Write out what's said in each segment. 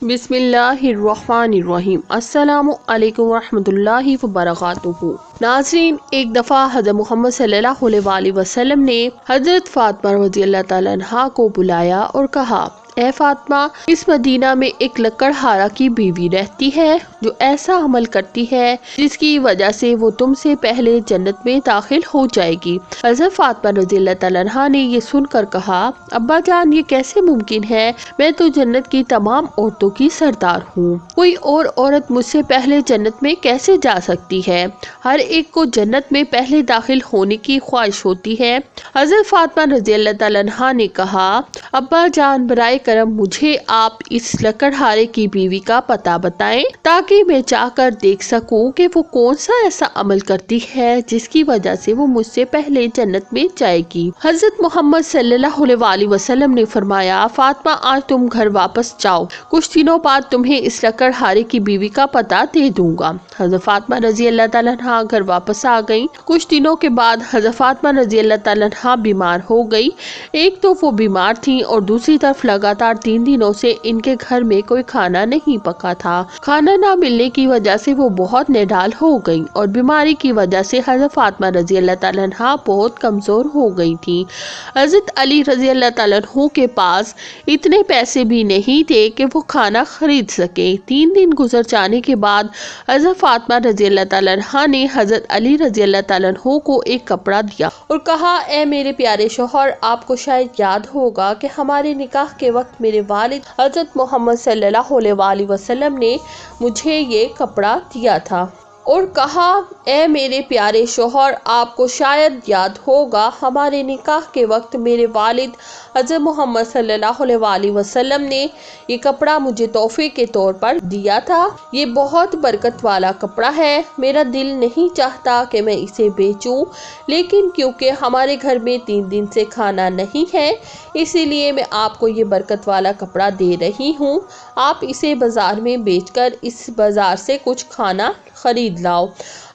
بسم اللہ الرحمن الرحیم۔ السلام علیکم ورحمۃ اللہ وبرکاتہ۔ ناظرین، ایک دفعہ حضرت محمد صلی اللہ علیہ وسلم نے حضرت فاطمہ رضی اللہ تعالیٰ عنہا کو بلایا اور کہا، اے فاطمہ، اس مدینہ میں ایک لکڑہارا کی بیوی رہتی ہے جو ایسا عمل کرتی ہے جس کی وجہ سے وہ تم سے پہلے جنت میں داخل ہو جائے گی۔ حضرت فاطمہ رضی اللہ تعالیٰ عنہا نے یہ سن کر کہا، ابا جان، یہ کیسے ممکن ہے؟ میں تو جنت کی تمام عورتوں کی سردار ہوں، کوئی اور عورت مجھ سے پہلے جنت میں کیسے جا سکتی ہے؟ ہر ایک کو جنت میں پہلے داخل ہونے کی خواہش ہوتی ہے۔ حضرت فاطمہ رضی اللہ تعالیٰ عنہا نے کہا، ابا جان، برائے کرم مجھے آپ اس لکڑہارے کی بیوی کا پتہ بتائیں تاکہ میں جا کر دیکھ سکوں کہ وہ کون سا ایسا عمل کرتی ہے جس کی وجہ سے وہ مجھ سے پہلے جنت میں جائے گی۔ حضرت محمد صلی اللہ علیہ وسلم نے فرمایا، فاطمہ، آج تم گھر واپس جاؤ، کچھ دنوں بعد تمہیں اس لکڑہارے کی بیوی کا پتہ دے دوں گا۔ حضرت فاطمہ رضی اللہ تعالیٰ عنہا گھر واپس آ گئیں۔ کچھ دنوں کے بعد حضرت فاطمہ رضی اللہ تعالیٰ عنہا بیمار ہو گئی۔ ایک تو وہ بیمار تھیں اور دوسری طرف لگاتار 3 دنوں سے ان کے گھر میں کوئی کھانا نہیں پکا تھا۔ کھانا نہ ملنے کی وجہ سے وہ بہت نڈال ہو گئیں اور بیماری کی وجہ سے حضرت فاطمہ رضی اللہ تعالیٰ عنہا بہت کمزور ہو گئی تھیں۔ حضرت علی رضی اللہ تعالیٰ عنہ کے پاس اتنے پیسے بھی نہیں تھے کہ وہ کھانا خرید سکے۔ 3 دن گزر جانے کے بعد حضرت فاطمہ رضی اللہ تعالیٰ عنہا نے حضرت علی رضی اللہ تعالیٰ عنہ کو ایک کپڑا دیا اور کہا، اے میرے پیارے شوہر، آپ کو شاید یاد ہوگا کہ ہمارے نکاح کے وقت میرے والد حضرت محمد صلی اللہ علیہ وسلم نے مجھے یہ کپڑا دیا تھا، اور کہا، اے میرے پیارے شوہر، آپ کو شاید یاد ہوگا ہمارے نکاح کے وقت میرے والد حضرت محمد صلی اللہ علیہ وسلم نے یہ کپڑا مجھے تحفے کے طور پر دیا تھا۔ یہ بہت برکت والا کپڑا ہے، میرا دل نہیں چاہتا کہ میں اسے بیچوں، لیکن کیونکہ ہمارے گھر میں 3 دن سے کھانا نہیں ہے، اسی لیے میں آپ کو یہ برکت والا کپڑا دے رہی ہوں۔ آپ اسے بازار میں بیچ کر اس بازار سے کچھ کھانا خرید لاؤ۔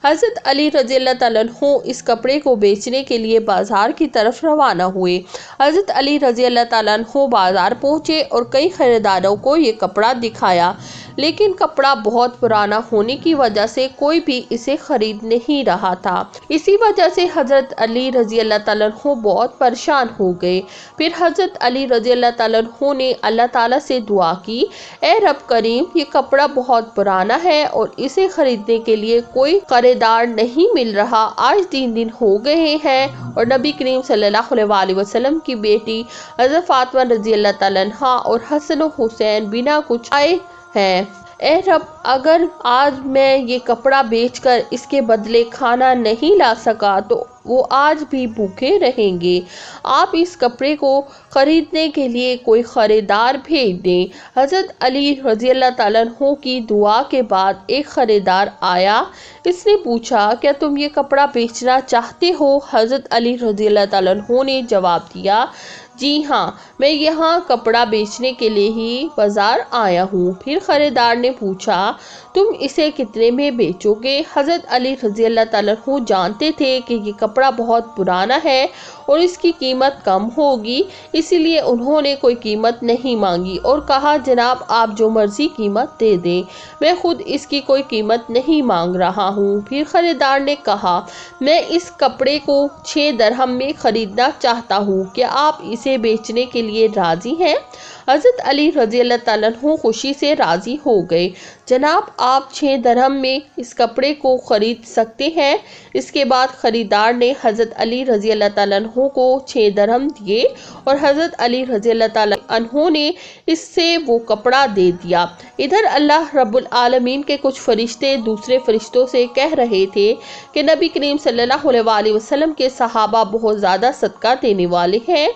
حضرت علی رضی اللہ تعالیٰ عنہ اس کپڑے کو بیچنے کے لیے بازار کی طرف روانہ ہوئے۔ حضرت علی رضی اللہ تعالیٰ عنہ بازار پہنچے اور کئی خریداروں کو یہ کپڑا دکھایا، لیکن کپڑا بہت پرانا ہونے کی وجہ سے کوئی بھی اسے خرید نہیں رہا تھا۔ اسی وجہ سے حضرت علی رضی اللہ تعالیٰ عنہ بہت پریشان ہو گئے۔ پھر حضرت علی رضی اللہ تعالیٰ عنہ نے اللہ تعالیٰ سے دعا کی، اے رب کریم، یہ کپڑا بہت پرانا ہے اور اسے خریدنے کے لیے کوئی خریدار نہیں مل رہا۔ آج 3 دن ہو گئے ہیں اور نبی کریم صلی اللہ علیہ وسلم کی بیٹی حضرت فاطمہ رضی اللہ تعالیٰ عنہا اور حسن و حسین بنا کچھ آئے ہیں۔ اے رب، اگر آج میں یہ کپڑا بیچ کر اس کے بدلے کھانا نہیں لا سکا تو وہ آج بھی بھوکے رہیں گے۔ آپ اس کپڑے کو خریدنے کے لیے کوئی خریدار بھیج دیں۔ حضرت علی رضی اللہ تعالیٰ عنہ کی دعا کے بعد ایک خریدار آیا۔ اس نے پوچھا، کیا تم یہ کپڑا بیچنا چاہتے ہو؟ حضرت علی رضی اللہ تعالیٰ عنہ نے جواب دیا، جی ہاں، میں یہاں کپڑا بیچنے کے لیے ہی بازار آیا ہوں۔ پھر خریدار نے پوچھا، تم اسے کتنے میں بیچو گے؟ حضرت علی رضی اللہ تعالیٰ عنہ جانتے تھے کہ یہ کپڑا بہت پرانا ہے اور اس کی قیمت کم ہوگی، اسی لیے انہوں نے کوئی قیمت نہیں مانگی اور کہا، جناب، آپ جو مرضی قیمت دے دیں، میں خود اس کی کوئی قیمت نہیں مانگ رہا ہوں۔ پھر خریدار نے کہا، میں اس کپڑے کو 6 درہم میں خریدنا چاہتا ہوں، کیا آپ اسے بیچنے کے لیے راضی ہیں؟ حضرت علی رضی اللہ تعالیٰ عنہ خوشی سے راضی ہو گئے، جناب، آپ 6 درہم میں اس کپڑے کو خرید سکتے ہیں۔ اس کے بعد خریدار نے حضرت علی رضی اللہ تعالیٰ عنہ کو 6 درہم دیے اور حضرت علی رضی اللہ تعالیٰ عنہ نے اس سے وہ کپڑا دے دیا۔ ادھر اللہ رب العالمین کے کچھ فرشتے دوسرے فرشتوں سے کہہ رہے تھے کہ نبی کریم صلی اللہ علیہ وسلم کے صحابہ بہت زیادہ صدقہ دینے والے ہیں،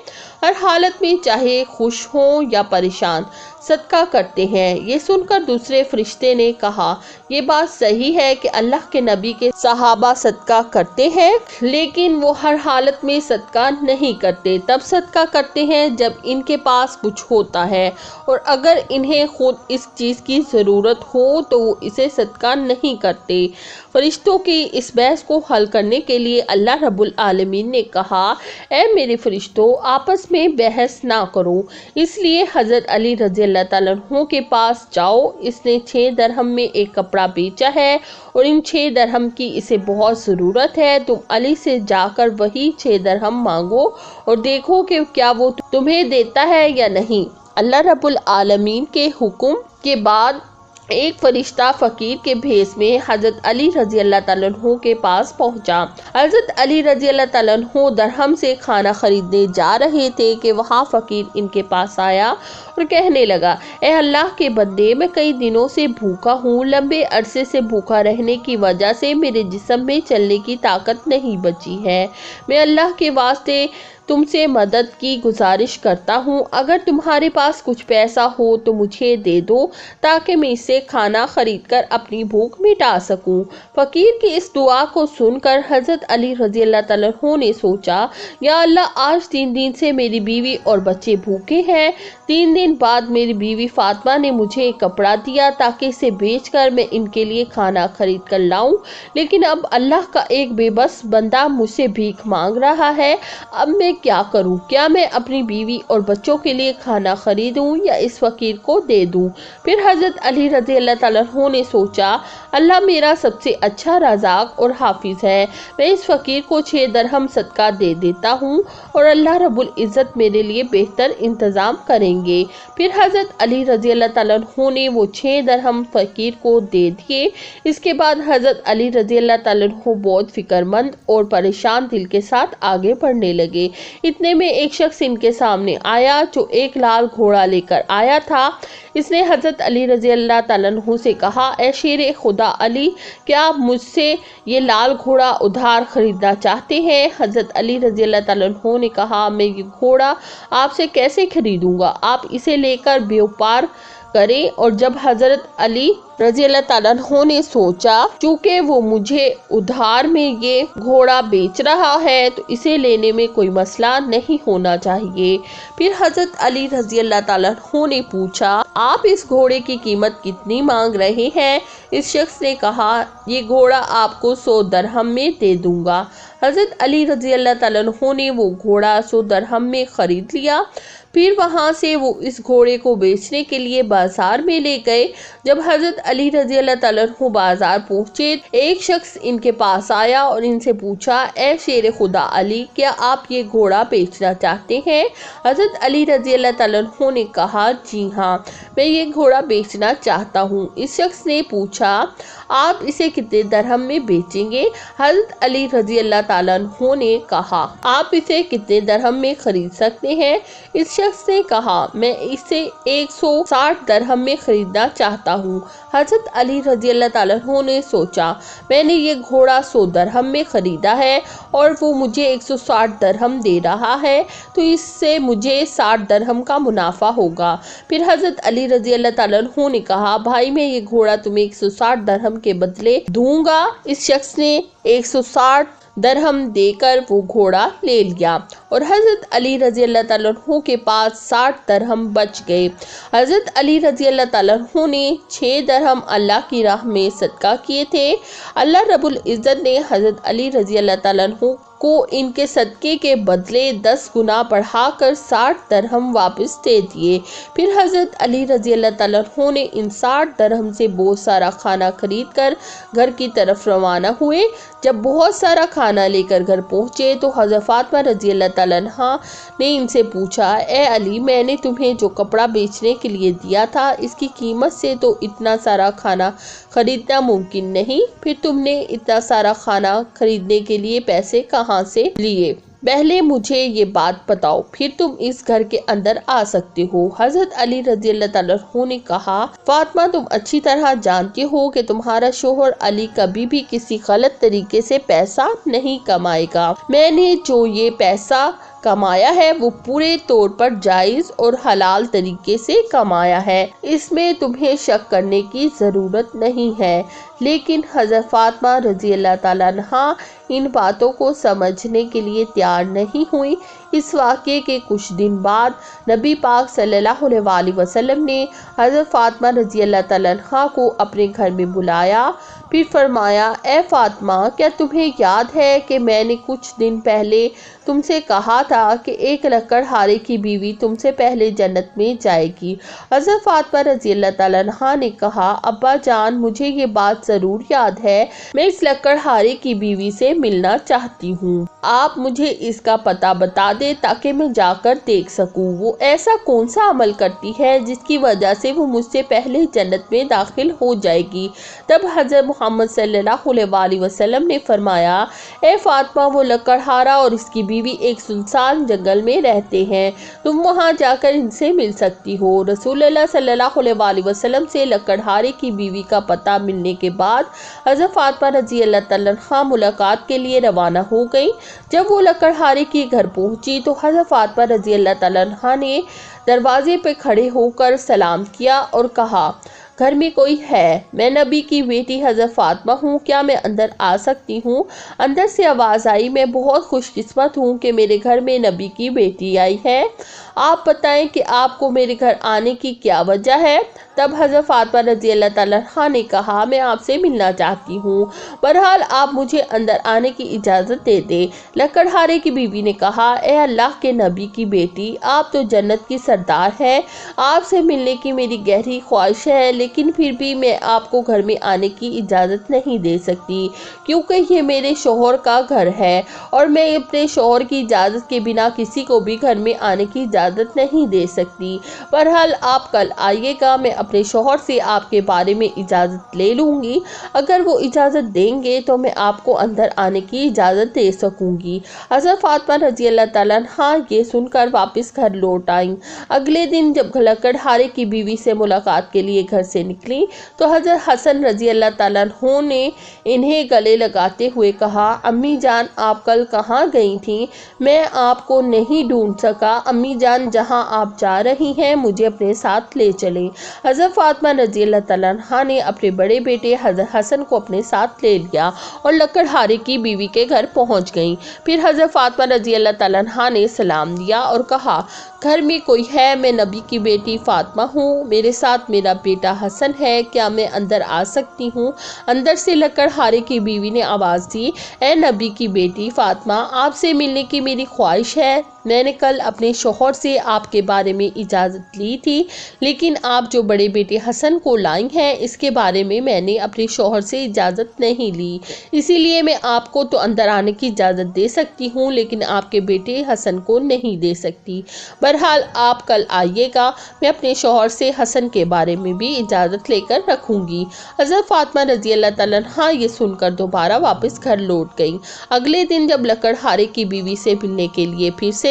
ہر حالت میں چاہے خوش ہوں یا پریشان صدقہ کرتے ہیں۔ یہ سن کر دوسرے فرشتے نے کہا، یہ بات صحیح ہے کہ اللہ کے نبی کے صحابہ صدقہ کرتے ہیں، لیکن وہ ہر حالت میں صدقہ صدقہ نہیں کرتے، تب صدقہ کرتے ہیں جب ان کے پاس کچھ ہوتا ہے، اور اگر انہیں خود اس چیز کی ضرورت ہو تو وہ اسے صدقہ نہیں کرتے۔ فرشتوں کی اس بحث کو حل کرنے کے لیے اللہ رب العالمین نے کہا، اے میرے فرشتوں، آپس میں بحث نہ کرو۔ اس لیے حضرت علی رضی اللہ تعالیٰ عنہ کے پاس جاؤ، اس نے 6 درہم میں ایک کپڑا بیچا ہے اور ان 6 درہم کی اسے بہت ضرورت ہے، تم علی سے جا کر وہی 6 درہم مانگو اور دیکھو کہ کیا وہ تمہیں دیتا ہے یا نہیں۔ اللہ رب العالمین کے حکم کے بعد ایک فرشتہ فقیر کے بھیس میں حضرت علی رضی اللہ تعالیٰ عنہ کے پاس پہنچا۔ حضرت علی رضی اللہ تعالیٰ عنہ درہم سے کھانا خریدنے جا رہے تھے کہ وہاں فقیر ان کے پاس آیا اور کہنے لگا، اے اللہ کے بندے، میں کئی دنوں سے بھوکا ہوں، لمبے عرصے سے بھوکا رہنے کی وجہ سے میرے جسم میں چلنے کی طاقت نہیں بچی ہے، میں اللہ کے واسطے تم سے مدد کی گزارش کرتا ہوں، اگر تمہارے پاس کچھ پیسہ ہو تو مجھے دے دو تاکہ میں اس سے کھانا خرید کر اپنی بھوک مٹا سکوں۔ فقیر کی اس دعا کو سن کر حضرت علی رضی اللہ تعالیٰ عنہ نے سوچا، یا اللہ، آج 3 دن سے میری بیوی اور بچے بھوکے ہیں، 3 دن بعد میری بیوی فاطمہ نے مجھے ایک کپڑا دیا تاکہ اسے بیچ کر میں ان کے لیے کھانا خرید کر لاؤں، لیکن اب اللہ کا ایک بے بس بندہ مجھ سے بھیک مانگ رہا ہے، اب میں کیا کروں؟ کیا میں اپنی بیوی اور بچوں کے لیے کھانا خریدوں یا اس فقیر کو دے دوں؟ پھر حضرت علی رضی اللہ تعالیٰ عنہ نے سوچا، اللہ میرا سب سے اچھا رازق اور حافظ ہے، میں اس فقیر کو 6 درہم صدقہ دے دیتا ہوں اور اللہ رب العزت میرے لیے بہتر انتظام کریں گے۔ پھر حضرت علی رضی اللہ تعالیٰ عنہ نے وہ 6 درہم فقیر کو دے دیے۔ اس کے بعد حضرت علی رضی اللہ تعالیٰ عنہ بہت فکر مند اور پریشان دل کے ساتھ آگے بڑھنے لگے۔ اتنے میں ایک شخص ان کے سامنے آیا جو ایک لال گھوڑا لے کر آیا تھا۔ اس نے حضرت علی رضی اللہ تعالیٰ عنہ سے کہا، اے شیر خدا علی، کیا آپ مجھ سے یہ لال گھوڑا ادھار خریدنا چاہتے ہیں؟ حضرت علی رضی اللہ تعالیٰ عنہ نے کہا، میں یہ گھوڑا آپ سے کیسے خریدوں گا؟ آپ اسے لے کر بیوپار کریں۔ اور جب حضرت علی رضی اللہ تعالیٰ عنہ نے سوچا چونکہ وہ مجھے ادھار میں یہ گھوڑا بیچ رہا ہے تو اسے لینے میں کوئی مسئلہ نہیں ہونا چاہیے۔ پھر حضرت علی رضی اللہ تعالیٰ عنہ نے پوچھا، آپ اس گھوڑے کی قیمت کتنی مانگ رہے ہیں؟ اس شخص نے کہا، یہ گھوڑا آپ کو 100 درہم میں دے دوں گا۔ حضرت علی رضی اللہ تعالیٰ عنہ نے وہ گھوڑا 100 درہم میں خرید لیا۔ پھر وہاں سے وہ اس گھوڑے کو بیچنے کے لیے بازار میں لے گئے۔ جب حضرت علی رضی اللہ تعالیٰ عنہ بازار پہنچے، ایک شخص ان کے پاس آیا اور ان سے پوچھا، اے شیر خدا علی، کیا آپ یہ گھوڑا بیچنا چاہتے ہیں؟ حضرت علی رضی اللہ تعالیٰ عنہ نے کہا، جی ہاں، میں یہ گھوڑا بیچنا چاہتا ہوں۔ اس شخص نے پوچھا، آپ اسے کتنے درہم میں بیچیں گے؟ حضرت علی رضی اللہ تعالیٰ عنہ نے کہا، آپ اسے کتنے درہم میں خرید سکتے ہیں؟ اس شخص نے کہا، میں اسے 160 درہم میں خریدنا چاہتا ہوں۔ حضرت علی رضی اللہ تعالیٰ عنہ نے سوچا، میں نے یہ گھوڑا 100 درہم میں خریدا ہے اور وہ مجھے 160 درہم دے رہا ہے تو اس سے مجھے 60 درہم کا منافع ہوگا۔ پھر حضرت علی رضی اللہ تعالیٰ عنہ نے کہا، بھائی میں یہ گھوڑا تمہیں 160 درہم کے بدلے دوں گا۔ اس شخص نے 160 درہم دے کر وہ گھوڑا لے لیا اور حضرت علی رضی اللہ تعالیٰ عنہ کے پاس 60 درہم بچ گئے۔ حضرت علی رضی اللہ تعالیٰ عنہ نے 6 درہم اللہ کی راہ میں صدقہ کیے تھے۔ اللہ رب العزت نے حضرت علی رضی اللہ تعالیٰ عنہ کو ان کے صدقے کے بدلے 10 گنا بڑھا کر 60 درہم واپس دے دیے۔ پھر حضرت علی رضی اللہ تعالیٰ عنہ نے ان 60 درہم سے بہت سارا کھانا خرید کر گھر کی طرف روانہ ہوئے۔ جب بہت سارا کھانا لے کر گھر پہنچے تو حضرت فاطمہ رضی اللہ تعالیٰ عنہا نے ان سے پوچھا، اے علی، میں نے تمہیں جو کپڑا بیچنے کے لیے دیا تھا اس کی قیمت سے تو اتنا سارا کھانا خریدنا ممکن نہیں، پھر تم نے اتنا سارا کھانا خریدنے کے لیے پیسے کہاں سے لیے؟ پہلے مجھے یہ بات بتاؤ، پھر تم اس گھر کے اندر آ سکتے ہو۔ حضرت علی رضی اللہ تعالیٰ عنہ نے کہا، فاطمہ، تم اچھی طرح جانتی ہو کہ تمہارا شوہر علی کبھی بھی کسی غلط طریقے سے پیسہ نہیں کمائے گا۔ میں نے جو یہ پیسہ کمایا ہے وہ پورے طور پر جائز اور حلال طریقے سے کمایا ہے، اس میں تمہیں شک کرنے کی ضرورت نہیں ہے۔ لیکن حضرت فاطمہ رضی اللہ تعالیٰ عنہا ان باتوں کو سمجھنے کے لیے تیار نہیں ہوئی۔ اس واقعے کے کچھ دن بعد نبی پاک صلی اللہ علیہ وآلہ وسلم نے حضرت فاطمہ رضی اللہ تعالیٰ عنہا کو اپنے گھر میں بلایا، پھر فرمایا، اے فاطمہ، کیا تمہیں یاد ہے کہ میں نے کچھ دن پہلے تم سے کہا تھا کہ ایک لکڑہارے کی بیوی تم سے پہلے جنت میں جائے گی؟ حضرت فاطمہ رضی اللہ تعالیٰ عنہا نے کہا، ابا جان، مجھے یہ بات ضرور یاد ہے، میں اس لکڑہارے کی بیوی سے ملنا چاہتی ہوں، آپ مجھے اس کا پتہ بتا دیں تاکہ میں جا کر دیکھ سکوں، وہ ایسا کون سا عمل کرتی ہے جس کی وجہ سے وہ مجھ سے پہلے جنت میں داخل ہو جائے گی۔ تب حضرت محمد صلی اللہ علیہ وآلہ وسلم نے فرمایا، اے فاطمہ، وہ لکڑہارا اور اس کی بیوی ایک سنسان جنگل میں رہتے ہیں، تم وہاں جا کر ان سے مل سکتی ہو۔ رسول اللہ صلی اللہ علیہ وآلہ وسلم سے لکڑہارے کی بیوی کا پتہ ملنے کے بعد حضرت فاطمہ رضی اللہ تعالیٰ عنہا ملاقات کے لیے روانہ ہو گئی۔ جب وہ لکڑہارے کے گھر پہنچی تو حضرت فاطمہ رضی اللہ تعالیٰ عنہا نے دروازے پہ کھڑے ہو کر سلام کیا اور کہا، گھر میں کوئی ہے؟ میں نبی کی بیٹی حضرت فاطمہ ہوں، کیا میں اندر آ سکتی ہوں؟ اندر سے آواز آئی، میں بہت خوش قسمت ہوں کہ میرے گھر میں نبی کی بیٹی آئی ہے، آپ بتائیں کہ آپ کو میرے گھر آنے کی کیا وجہ ہے؟ تب حضرت فاطمہ رضی اللہ تعالیٰ عنہا نے کہا، میں آپ سے ملنا چاہتی ہوں، بہرحال آپ مجھے اندر آنے کی اجازت دے دیں۔ لکڑہارے کی بیوی نے کہا، اے اللہ کے نبی کی بیٹی، آپ تو جنت کی سردار ہیں، آپ سے ملنے کی میری گہری خواہش ہے، لیکن پھر بھی میں آپ کو گھر میں آنے کی اجازت نہیں دے سکتی، کیونکہ یہ میرے شوہر کا گھر ہے اور میں اپنے شوہر کی اجازت کے بنا کسی کو بھی گھر میں آنے کی اجازت نہیں دے سکتی۔ بہرحال آپ کل آئیے گا، میں اپنے شوہر سے آپ کے بارے میں اجازت لے لوں گی، اگر وہ اجازت دیں گے تو میں آپ کو اندر آنے کی اجازت دے سکوں گی۔ حضرت فاطمہ رضی اللہ تعالیٰ عنہا یہ سن کر واپس گھر لوٹ آئیں۔ اگلے دن جب لکڑہارے کی بیوی سے ملاقات کے لیے گھر سے نکلی تو حضرت حسن رضی اللہ تعالیٰ عنہ نے انہیں گلے لگاتے ہوئے کہا، امی جان، آپ کل کہاں گئی تھیں؟ میں آپ کو نہیں ڈھونڈ سکا، امی جان، جہاں آپ جا رہی ہیں مجھے اپنے ساتھ لے چلیں۔ حضرت فاطمہ رضی اللہ تعالیٰ عنہا نے اپنے بڑے بیٹے حضرت حسن کو اپنے ساتھ لے لیا اور لکڑہارے کی بیوی کے گھر پہنچ گئیں۔ پھر حضرت فاطمہ رضی اللہ تعالیٰ عنہا نے سلام دیا اور کہا، گھر میں کوئی ہے؟ میں نبی کی بیٹی فاطمہ ہوں، میرے ساتھ میرا بیٹا حسن ہے، کیا میں اندر آ سکتی ہوں؟ اندر سے لکڑہارے کی بیوی نے آواز دی، اے نبی کی بیٹی فاطمہ، آپ سے ملنے کی میری خواہش ہے، میں نے کل اپنے شوہر سے آپ کے بارے میں اجازت لی تھی، لیکن آپ جو بڑے بیٹے حسن کو لائی ہیں اس کے بارے میں نے اپنے شوہر سے اجازت نہیں لی، اسی لیے میں آپ کو تو اندر آنے کی اجازت دے سکتی ہوں لیکن آپ کے بیٹے حسن کو نہیں دے سکتی۔ بہرحال آپ کل آئیے گا، میں اپنے شوہر سے حسن کے بارے میں بھی اجازت لے کر رکھوں گی۔ حضرت فاطمہ رضی اللہ تعالیٰ عنہا یہ سن کر دوبارہ واپس گھر لوٹ گئیں۔ اگلے دن جب لکڑہارے کی بیوی سے ملنے کے لیے پھر سے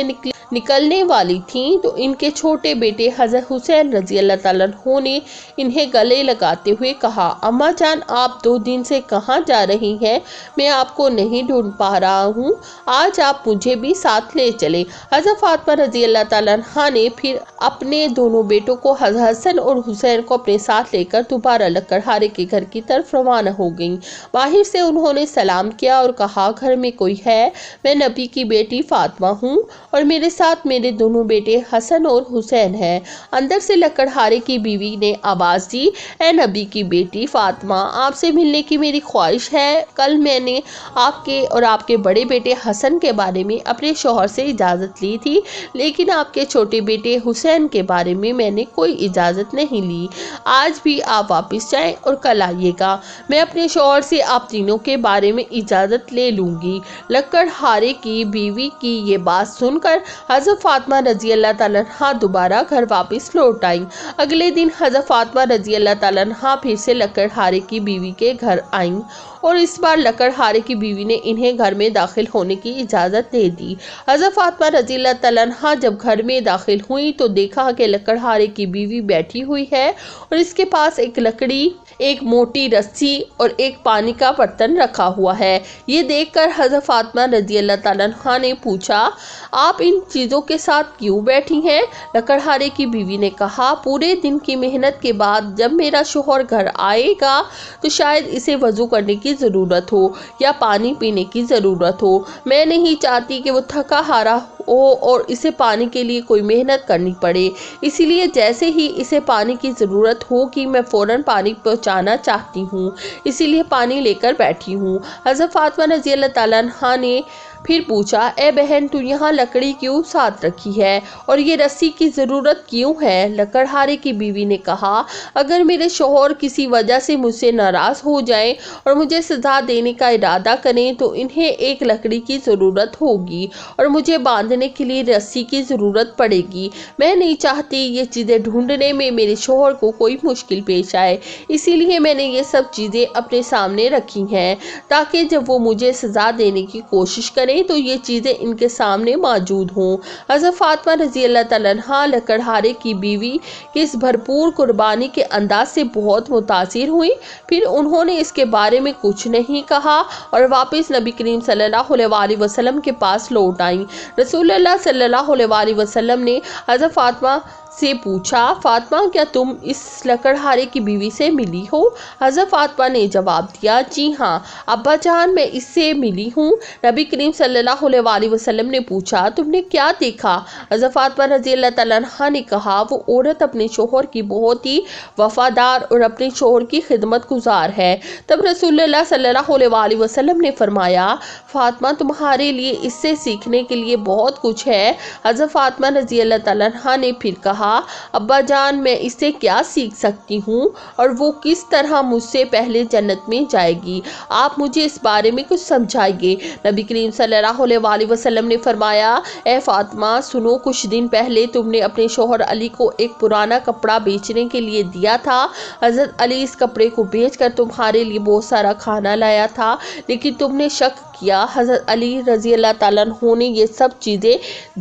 نکلنے والی تھیں تو ان کے چھوٹے بیٹے حضرت حسین رضی اللہ تعالیٰ عنہ نے انہیں گلے لگاتے ہوئے کہا، اماں جان، آپ 2 دن سے کہاں جا رہی ہیں؟ میں آپ کو نہیں ڈھونڈ پا رہا ہوں، آج آپ مجھے بھی ساتھ لے چلیں۔ حضرت فاطمہ رضی اللہ تعالیٰ عنہ نے پھر اپنے دونوں بیٹوں کو حضرت حسن اور حسین کو اپنے ساتھ لے کر دوبارہ لکڑہارے کے گھر کی طرف روانہ ہو گئیں۔ باہر سے انہوں نے سلام کیا اور کہا، گھر میں کوئی ہے؟ میں نبی کی بیٹی فاطمہ ہوں اور میرے ساتھ میرے دونوں بیٹے حسن اور حسین ہیں۔ اندر سے لکڑہارے کی بیوی نے آواز دی، اے نبی کی بیٹی فاطمہ، آپ سے ملنے کی میری خواہش ہے، کل میں نے آپ کے اور آپ کے بڑے بیٹے حسن کے بارے میں اپنے شوہر سے اجازت لی تھی، لیکن آپ کے چھوٹے بیٹے حسین کے بارے میں نے کوئی اجازت نہیں لی، آج بھی آپ واپس جائیں اور کل آئیے گا، میں اپنے شوہر سے آپ تینوں کے بارے میں اجازت لے لوں گی۔ لکڑہارے کی بیوی کی یہ بات سن کر حضرت فاطمہ رضی اللہ تعالیٰ عنہا دوبارہ گھر واپس لوٹ آئیں۔ اگلے دن حضرت فاطمہ رضی اللہ تعالیٰ عنہا پھر سے لکڑہارے کی بیوی کے گھر آئیں اور اس بار لکڑہارے کی بیوی نے انہیں گھر میں داخل ہونے کی اجازت دے دی۔ حضرت فاطمہ رضی اللہ تعالیٰ عنہا جب گھر میں داخل ہوئی تو دیکھا کہ لکڑہارے کی بیوی بیٹھی ہوئی ہے اور اس کے پاس ایک لکڑی، ایک موٹی رسی اور ایک پانی کا برتن رکھا ہوا ہے۔ یہ دیکھ کر حضرت فاطمہ رضی اللہ تعالیٰ عنہا نے پوچھا، آپ ان چیزوں کے ساتھ کیوں بیٹھی ہیں؟ لکڑہارے کی بیوی نے کہا، پورے دن کی محنت کے بعد جب میرا شوہر گھر آئے گا تو شاید اسے وضو کرنے کی ضرورت ہو یا پانی پینے کی ضرورت ہو۔ میں نہیں چاہتی کہ وہ تھکا ہارا ہو اور اسے پانی کے لیے کوئی محنت کرنی پڑے، اسی لیے جیسے ہی اسے پانی کی ضرورت ہوگی میں فوراً پانی پہنچانا چاہتی ہوں، اسی لیے پانی لے کر بیٹھی ہوں۔ حضرت فاطمہ رضی اللہ تعالیٰ عنہا نے پھر پوچھا، اے بہن تو یہاں لکڑی کیوں ساتھ رکھی ہے اور یہ رسی کی ضرورت کیوں ہے؟ لکڑہارے کی بیوی نے کہا، اگر میرے شوہر کسی وجہ سے مجھ سے ناراض ہو جائیں اور مجھے سزا دینے کا ارادہ کریں تو انہیں ایک لکڑی کی ضرورت ہوگی اور مجھے باندھنے کے لیے رسی کی ضرورت پڑے گی۔ میں نہیں چاہتی یہ چیزیں ڈھونڈنے میں میرے شوہر کو کوئی مشکل پیش آئے، اسی لیے میں نے یہ سب چیزیں اپنے سامنے رکھی ہیں تاکہ جب وہ مجھے سزا دینے کی کوشش کریں تو یہ چیزیں ان کے سامنے موجود ہوں۔ حضرت فاطمہ رضی اللہ تعالیٰ عنہا لکڑہارے کی بیوی کی اس بھرپور قربانی کے انداز سے بہت متاثر ہوئی، پھر انہوں نے اس کے بارے میں کچھ نہیں کہا اور واپس نبی کریم صلی اللہ علیہ وسلم کے پاس لوٹ آئیں۔ رسول اللہ صلی اللہ علیہ وسلم نے حضرت فاطمہ سے پوچھا، فاطمہ کیا تم اس لکڑہارے کی بیوی سے ملی ہو؟ حضرت فاطمہ نے جواب دیا، جی ہاں ابا جان میں اس سے ملی ہوں۔ نبی کریم صلی اللہ علیہ وسلم نے پوچھا، تم نے کیا دیکھا؟ حضرت فاطمہ رضی اللہ تعالیٰ عنہا نے کہا، وہ عورت اپنے شوہر کی بہت ہی وفادار اور اپنے شوہر کی خدمت گزار ہے۔ تب رسول اللہ صلی اللہ علیہ وسلم نے فرمایا، فاطمہ تمہارے لیے اس سے سیکھنے کے لیے بہت کچھ ہے۔ حضرت فاطمہ رضی اللہ تعالیٰ عنہا نے پھر کہا، ابا جان میں اس سے کیا سیکھ سکتی ہوں اور وہ کس طرح مجھ سے پہلے جنت میں جائے گی؟ آپ مجھے اس بارے میں کچھ سمجھائیے۔ نبی کریم صلی اللہ علیہ وسلم نے فرمایا، اے فاطمہ سنو، کچھ دن پہلے تم نے اپنے شوہر علی کو ایک پرانا کپڑا بیچنے کے لیے دیا تھا۔ حضرت علی اس کپڑے کو بیچ کر تمہارے لیے بہت سارا کھانا لایا تھا، لیکن تم نے شک کیا حضرت علی رضی اللہ تعالیٰ عنہ نے یہ سب چیزیں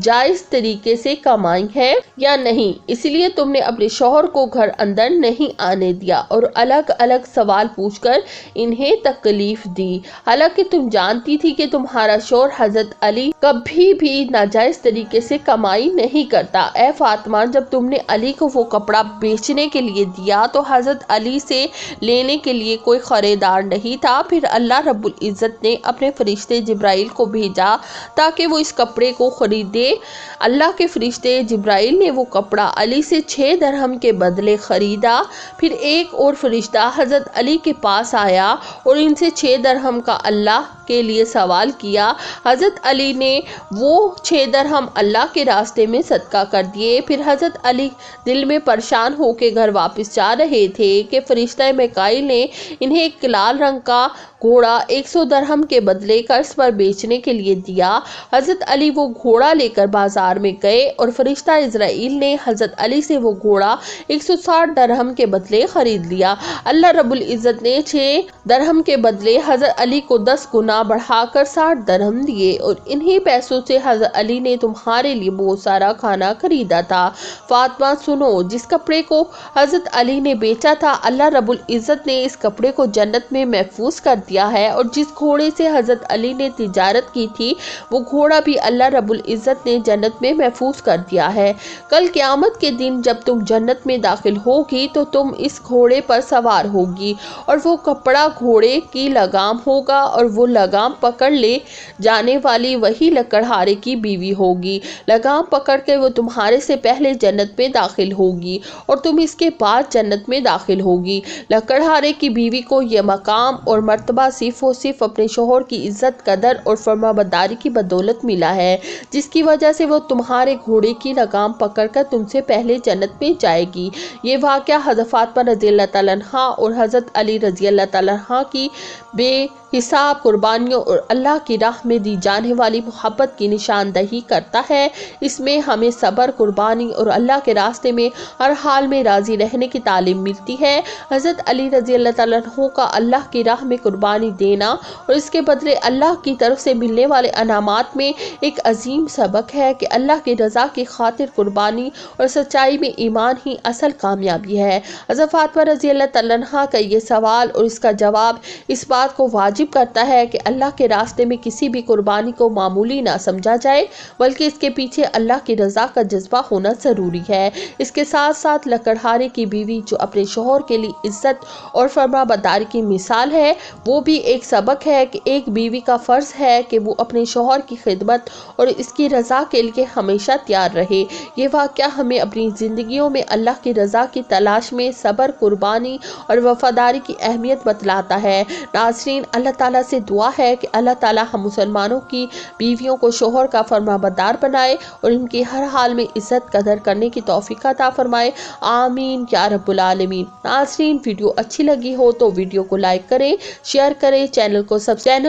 جائز طریقے سے کمائی ہیں یا نہیں، اس لیے تم نے اپنے شوہر کو گھر اندر نہیں آنے دیا اور الگ الگ سوال پوچھ کر انہیں تکلیف دی، حالانکہ تم جانتی تھی کہ تمہارا شوہر حضرت علی کبھی بھی ناجائز طریقے سے کمائی نہیں کرتا۔ اے فاطمہ جب تم نے علی کو وہ کپڑا بیچنے کے لیے دیا تو حضرت علی سے لینے کے لیے کوئی خریدار نہیں تھا، پھر اللہ رب العزت نے اپنے فرشتے جبرائیل کو بھیجا تاکہ وہ اس کپڑے کو خریدے۔ اللہ کے فرشتے جبرائیل نے وہ کپڑا علی سے 6 درہم کے بدلے خریدا، پھر ایک اور فرشتہ حضرت علی کے پاس آیا اور ان سے 6 درہم کا اللہ کے لیے سوال کیا۔ حضرت علی نے وہ 6 درہم اللہ کے راستے میں صدقہ کر دیے۔ پھر حضرت علی دل میں پریشان ہو کے گھر واپس جا رہے تھے کہ فرشتہ میکائیل نے انہیں ایک لال رنگ کا گھوڑا 100 درہم کے بدلے قرض پر بیچنے کے لیے دیا۔ حضرت علی وہ گھوڑا لے کر بازار میں گئے اور فرشتہ اسرائیل نے حضرت علی سے وہ گھوڑا 160 درہم کے بدلے خرید لیا۔ اللہ رب العزت نے 6 درہم کے بدلے حضرت علی کو 10 گنا بڑھا کر 60 درہم دیے اور انہی پیسوں سے حضرت علی نے تمہارے لیے بہت سارا کھانا خریدا تھا۔ فاطمہ سنو، جس کپڑے کو حضرت علی نے بیچا تھا اللہ رب العزت نے اس کپڑے کو جنت میں محفوظ کر دیا ہے، اور جس گھوڑے سے حضرت علی نے تجارت کی تھی وہ گھوڑا بھی اللہ رب العزت نے جنت میں محفوظ کر دیا ہے۔ کل قیامت کے دن جب تم جنت میں داخل ہوگی تو تم اس گھوڑے پر سوار ہوگی اور وہ کپڑا گھوڑے کی لگام ہوگا اور وہ لگام پکڑ لے جانے والی وہی لکڑہارے کی بیوی ہوگی۔ لگام پکڑ کے وہ تمہارے سے پہلے جنت میں داخل ہوگی اور تم اس کے بعد جنت میں داخل ہوگی۔ لکڑہارے کی بیوی کو یہ مقام اور مرتبہ صرف و صرف اپنے شوہر کی عزت قدر اور فرمانبرداری کی بدولت ملا ہے، جس کی وجہ سے وہ تمہارے گھوڑے کی لگام پکڑ کر تم سے پہلے جنت میں جائے گی۔ یہ واقعہ حضرت فاطمہ رضی اللہ تعالیٰ عنہا اور حضرت علی رضی اللہ تعالیٰ عنہ کی بے حساب قربانی قربانیوں اور اللہ کی راہ میں دی جانے والی محبت کی نشاندہی کرتا ہے۔ اس میں ہمیں صبر، قربانی اور اللہ کے راستے میں ہر حال میں راضی رہنے کی تعلیم ملتی ہے۔ حضرت علی رضی اللہ تعالیٰ عنہ کا اللہ کی راہ میں قربانی دینا اور اس کے بدلے اللہ کی طرف سے ملنے والے انعامات میں ایک عظیم سبق ہے کہ اللہ کی رضا کی خاطر قربانی اور سچائی میں ایمان ہی اصل کامیابی ہے۔ حضرت فاطمہ رضی اللہ تعالیٰ عنہ کا یہ سوال اور اس کا جواب اس بات کو واجب کرتا ہے کہ اللہ کے راستے میں کسی بھی قربانی کو معمولی نہ سمجھا جائے، بلکہ اس کے پیچھے اللہ کی رضا کا جذبہ ہونا ضروری ہے۔ اس کے ساتھ ساتھ لکڑہارے کی بیوی جو اپنے شوہر کے لیے عزت اور فرما برداری کی مثال ہے، وہ بھی ایک سبق ہے کہ ایک بیوی کا فرض ہے کہ وہ اپنے شوہر کی خدمت اور اس کی رضا کے لیے ہمیشہ تیار رہے۔ یہ واقعہ ہمیں اپنی زندگیوں میں اللہ کی رضا کی تلاش میں صبر، قربانی اور وفاداری کی اہمیت بتلاتا ہے۔ ناظرین، اللہ تعالیٰ سے دعا ہے کہ اللہ تعالیٰ ہم مسلمانوں کی بیویوں کو شوہر کا فرما بردار بنائے اور ان کی ہر حال میں عزت قدر کرنے کی توفیق عطا فرمائے۔ آمین یا رب العالمین۔ ناظرین، ویڈیو اچھی لگی ہو تو ویڈیو کو لائک کریں، شیئر کریں، چینل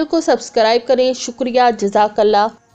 کو سبسکرائب کریں۔ شکریہ، جزاک اللہ۔